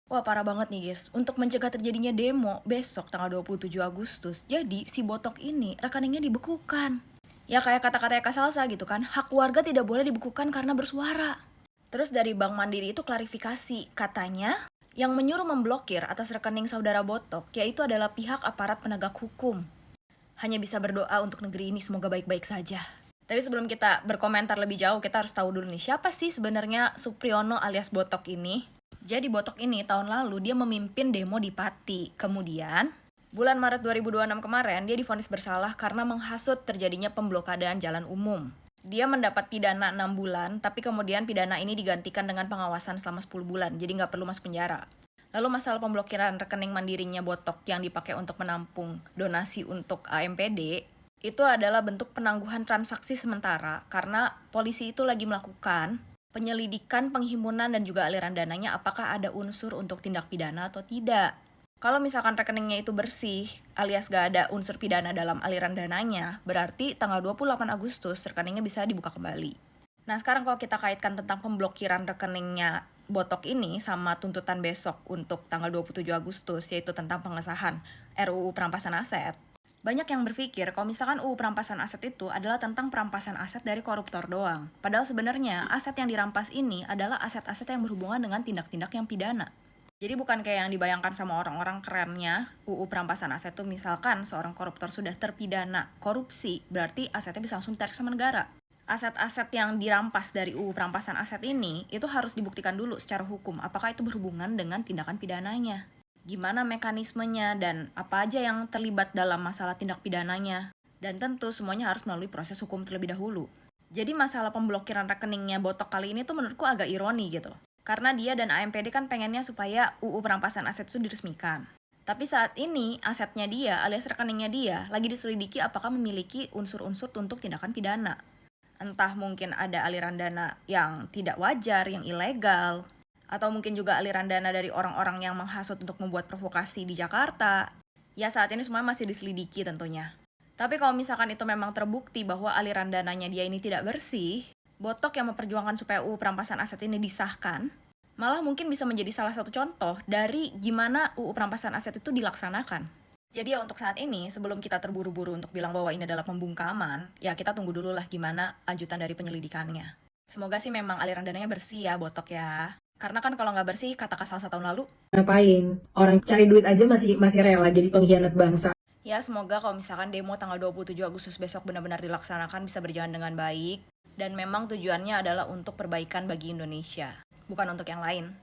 Wah, parah banget nih guys. Untuk mencegah terjadinya demo besok tanggal 27 Agustus, jadi si Botok ini rekeningnya dibekukan. Ya kayak kata-kata Kak Salsa gitu kan, hak warga tidak boleh dibekukan karena bersuara. Terus dari Bank Mandiri itu klarifikasi, katanya yang menyuruh memblokir atas rekening saudara Botok yaitu adalah pihak aparat penegak hukum. Hanya bisa berdoa untuk negeri ini semoga baik-baik saja. Tapi sebelum kita berkomentar lebih jauh, kita harus tahu dulu nih, siapa sih sebenarnya Supriyono alias Botok ini? Jadi Botok ini tahun lalu dia memimpin demo di Pati. Kemudian, bulan Maret 2026 kemarin, dia divonis bersalah karena menghasut terjadinya pemblokadaan jalan umum. Dia mendapat pidana 6 bulan, tapi kemudian pidana ini digantikan dengan pengawasan selama 10 bulan, jadi nggak perlu masuk penjara. Lalu masalah pemblokiran rekening mandirinya Botok yang dipakai untuk menampung donasi untuk AMPD, itu adalah bentuk penangguhan transaksi sementara karena polisi itu lagi melakukan penyelidikan penghimpunan dan juga aliran dananya apakah ada unsur untuk tindak pidana atau tidak. Kalau misalkan rekeningnya itu bersih alias gak ada unsur pidana dalam aliran dananya, berarti tanggal 28 Agustus rekeningnya bisa dibuka kembali. Nah sekarang kalau kita kaitkan tentang pemblokiran rekeningnya Botok ini sama tuntutan besok untuk tanggal 27 Agustus yaitu tentang pengesahan RUU perampasan aset, banyak yang berpikir kalau misalkan UU perampasan aset itu adalah tentang perampasan aset dari koruptor doang. Padahal sebenarnya aset yang dirampas ini adalah aset-aset yang berhubungan dengan tindak-tindak yang pidana. Jadi bukan kayak yang dibayangkan sama orang-orang kerennya UU perampasan aset tuh misalkan seorang koruptor sudah terpidana korupsi, berarti asetnya bisa langsung ditarik sama negara. Aset-aset yang dirampas dari UU perampasan aset ini itu harus dibuktikan dulu secara hukum apakah itu berhubungan dengan tindakan pidananya. Gimana mekanismenya dan apa aja yang terlibat dalam masalah tindak pidananya. Dan tentu semuanya harus melalui proses hukum terlebih dahulu. Jadi masalah pemblokiran rekeningnya Botok kali ini tuh menurutku agak ironi gitu. Karena dia dan AMPD kan pengennya supaya UU perampasan aset itu diresmikan. Tapi saat ini asetnya dia alias rekeningnya dia lagi diselidiki apakah memiliki unsur-unsur untuk tindakan pidana. Entah mungkin ada aliran dana yang tidak wajar, yang ilegal, atau mungkin juga aliran dana dari orang-orang yang menghasut untuk membuat provokasi di Jakarta. Ya saat ini semuanya masih diselidiki tentunya. Tapi kalau misalkan itu memang terbukti bahwa aliran dananya dia ini tidak bersih, Botok yang memperjuangkan supaya UU perampasan aset ini disahkan, malah mungkin bisa menjadi salah satu contoh dari gimana UU perampasan aset itu dilaksanakan. Jadi ya untuk saat ini, sebelum kita terburu-buru untuk bilang bahwa ini adalah pembungkaman, ya kita tunggu dulu lah gimana lanjutan dari penyelidikannya. Semoga sih memang aliran dananya bersih ya, Botok ya. Karena kan kalau nggak bersih, kata Kasal tahun lalu, Ngapain? Orang cari duit aja masih rela jadi pengkhianat bangsa. ya semoga kalau misalkan demo tanggal 27 Agustus besok benar-benar dilaksanakan bisa berjalan dengan baik. Dan memang tujuannya adalah untuk perbaikan bagi Indonesia, bukan untuk yang lain.